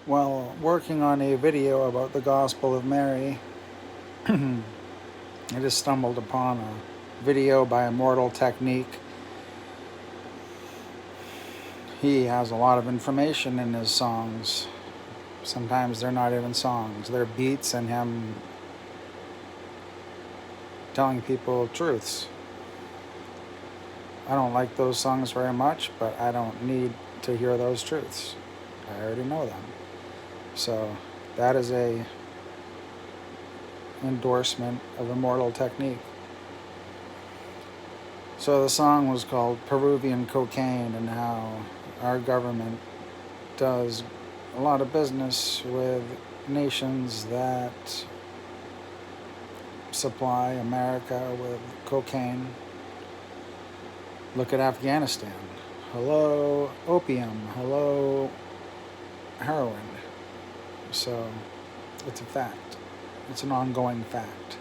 While working on a video about the Gospel of Mary, I just stumbled upon a video by Immortal Technique. He has a lot of information in his songs. Sometimes they're not even songs, they're beats and him telling people truths. I don't like those songs very much, but I don't need to hear those truths. I already know them. So that is a endorsement of Immortal Technique. So the song was called Peruvian Cocaine, and how our government does a lot of business with nations that supply America with cocaine. Look at Afghanistan. Hello, opium. Hello, heroin. So it's a fact. It's an ongoing fact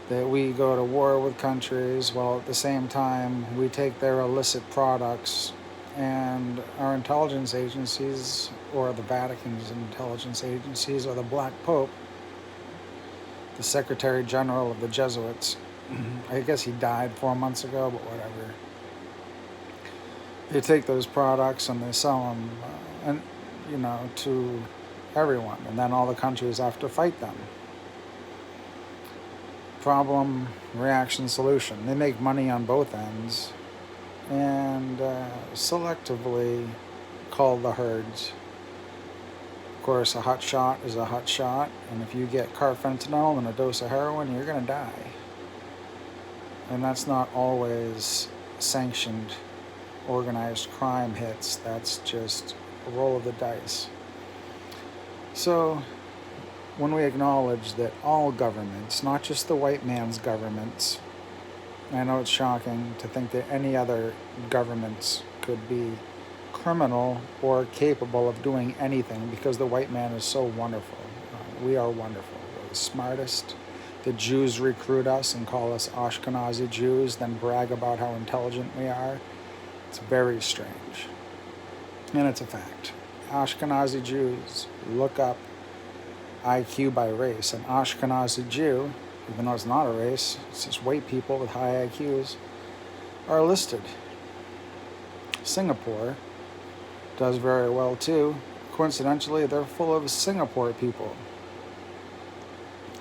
that we go to war with countries while at the same time we take their illicit products, and our intelligence agencies, or the Vatican's intelligence agencies, or the Black Pope, the Secretary General of the Jesuits, I guess he died 4 months ago, but whatever. They take those products and they sell them, to everyone, and then all the countries have to fight them. Problem, reaction, solution. They make money on both ends and selectively cull the herds. Of course, a hot shot is a hot shot, and if you get carfentanil and a dose of heroin, you're going to die. And that's not always sanctioned, organized crime hits. That's just a roll of the dice. So when we acknowledge that all governments, not just the white man's governments, I know it's shocking to think that any other governments could be criminal or capable of doing anything, because the white man is so wonderful. We are wonderful. We're the smartest. The Jews recruit us and call us Ashkenazi Jews, then brag about how intelligent we are. It's very strange. And it's a fact. Ashkenazi Jews, look up IQ by race. An Ashkenazi Jew, even though it's not a race, it's just white people with high IQs, are listed. Singapore does very well too. Coincidentally, they're full of Singapore people.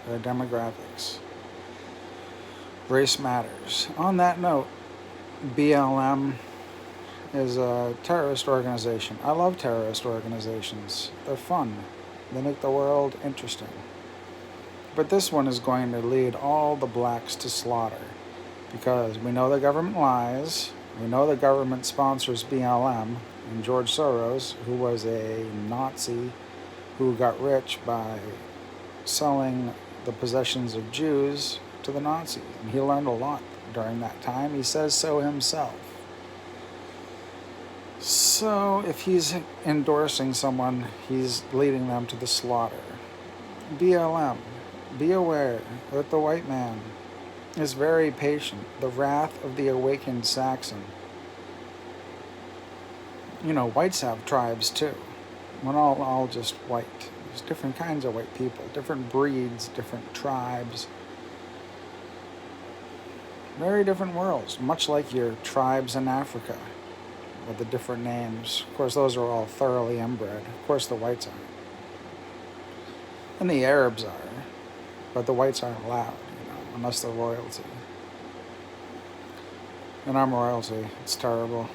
Their demographics. Race matters. On that note, BLM is a terrorist organization. I love terrorist organizations. They're fun. They make the world interesting. But this one is going to lead all the blacks to slaughter, because we know the government lies. We know the government sponsors BLM, and George Soros, who was a Nazi who got rich by selling the possessions of Jews to the Nazis. And he learned a lot during that time. He says so himself. So if he's endorsing someone, he's leading them to the slaughter. BLM, be aware that the white man is very patient. The wrath of the awakened Saxon. Whites have tribes too. We're not all just white. There's different kinds of white people, different breeds, different tribes. Very different worlds, much like your tribes in Africa with the different names. Of course, those are all thoroughly inbred. Of course, the whites aren't. And the Arabs are, but the whites aren't allowed, unless they're royalty. And I'm royalty. It's terrible.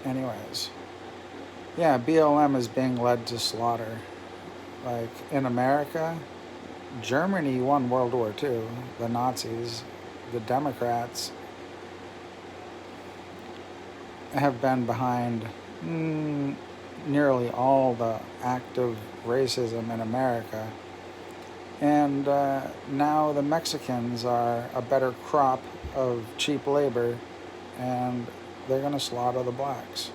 Anyways. Yeah, BLM is being led to slaughter. Like, in America, Germany won World War II. The Nazis, the Democrats, have been behind nearly all the active racism in America. And now the Mexicans are a better crop of cheap labor, and they're going to slaughter the blacks.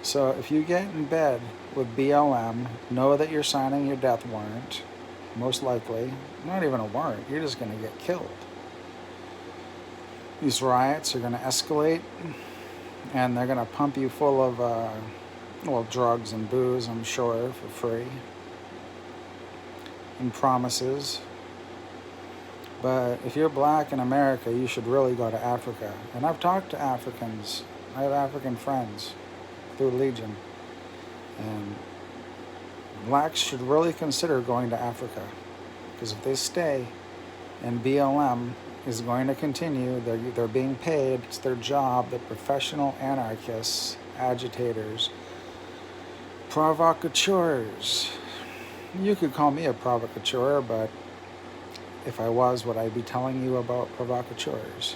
So if you get in bed with BLM, know that you're signing your death warrant, most likely. Not even a warrant, you're just going to get killed. These riots are going to escalate, and they're going to pump you full of Well, drugs and booze, I'm sure, for free. And promises. But if you're black in America, you should really go to Africa. And I've talked to Africans. I have African friends through Legion. And blacks should really consider going to Africa. Because if they stay and BLM is going to continue, they're being paid, it's their job, they're professional anarchists, agitators, provocateurs. You could call me a provocateur, but if I was, would I be telling you about provocateurs?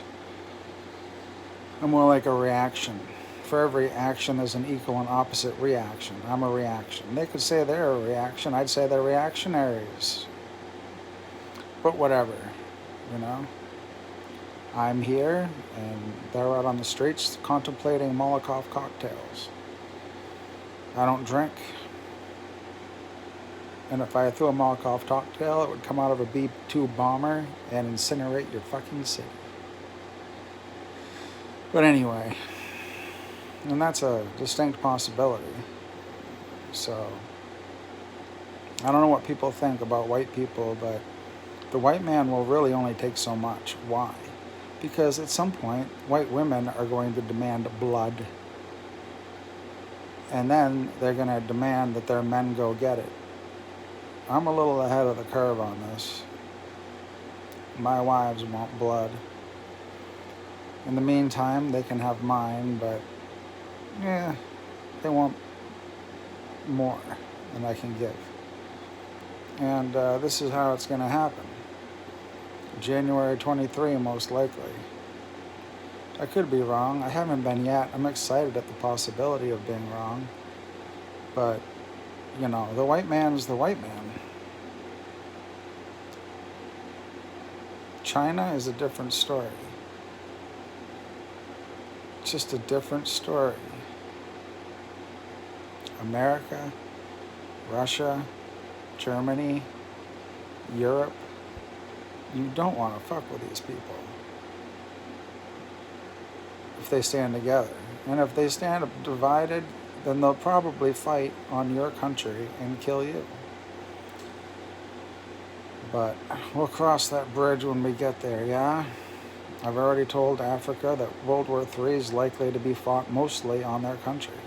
I'm more like a reaction. For every action, there's an equal and opposite reaction. I'm a reaction. They could say they're a reaction. I'd say they're reactionaries. But whatever, you know. I'm here, and they're out on the streets contemplating Molotov cocktails. I don't drink. And if I threw a Molotov cocktail, it would come out of a B-2 bomber and incinerate your fucking city. But anyway, and that's a distinct possibility. So, I don't know what people think about white people, but the white man will really only take so much. Why? Because at some point, white women are going to demand blood. And then they're going to demand that their men go get it. I'm a little ahead of the curve on this. My wives want blood. In the meantime, they can have mine, but yeah, they want more than I can give. And this is how it's going to happen. January 23, most likely. I could be wrong. I haven't been yet. I'm excited at the possibility of being wrong. But, you know, the white man's the white man. China is a different story. It's just a different story. America, Russia, Germany, Europe, you don't want to fuck with these people if they stand together. And if they stand divided, then they'll probably fight on your country and kill you. But we'll cross that bridge when we get there, yeah? I've already told Africa that World War III is likely to be fought mostly on their country.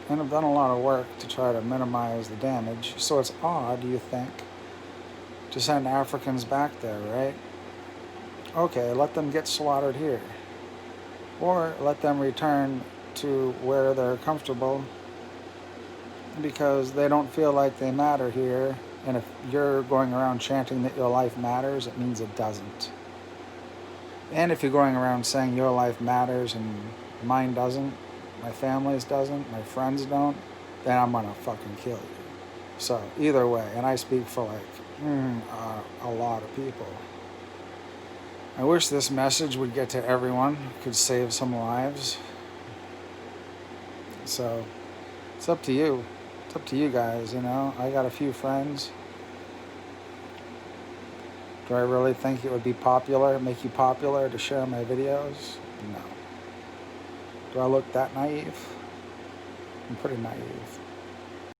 And I've done a lot of work to try to minimize the damage. So it's odd, you think, to send Africans back there, right? Okay, let them get slaughtered here. Or let them return to where they're comfortable because they don't feel like they matter here. And if you're going around chanting that your life matters, it means it doesn't. And if you're going around saying your life matters and mine doesn't, my family's doesn't, my friends don't, then I'm gonna fucking kill you. So either way, and I speak for like a lot of people. I wish this message would get to everyone, could save some lives. So it's up to you. It's up to you guys, you know. I got a few friends. Do I really think it would be popular, make you popular to share my videos? No. Do I look that naive? I'm pretty naive.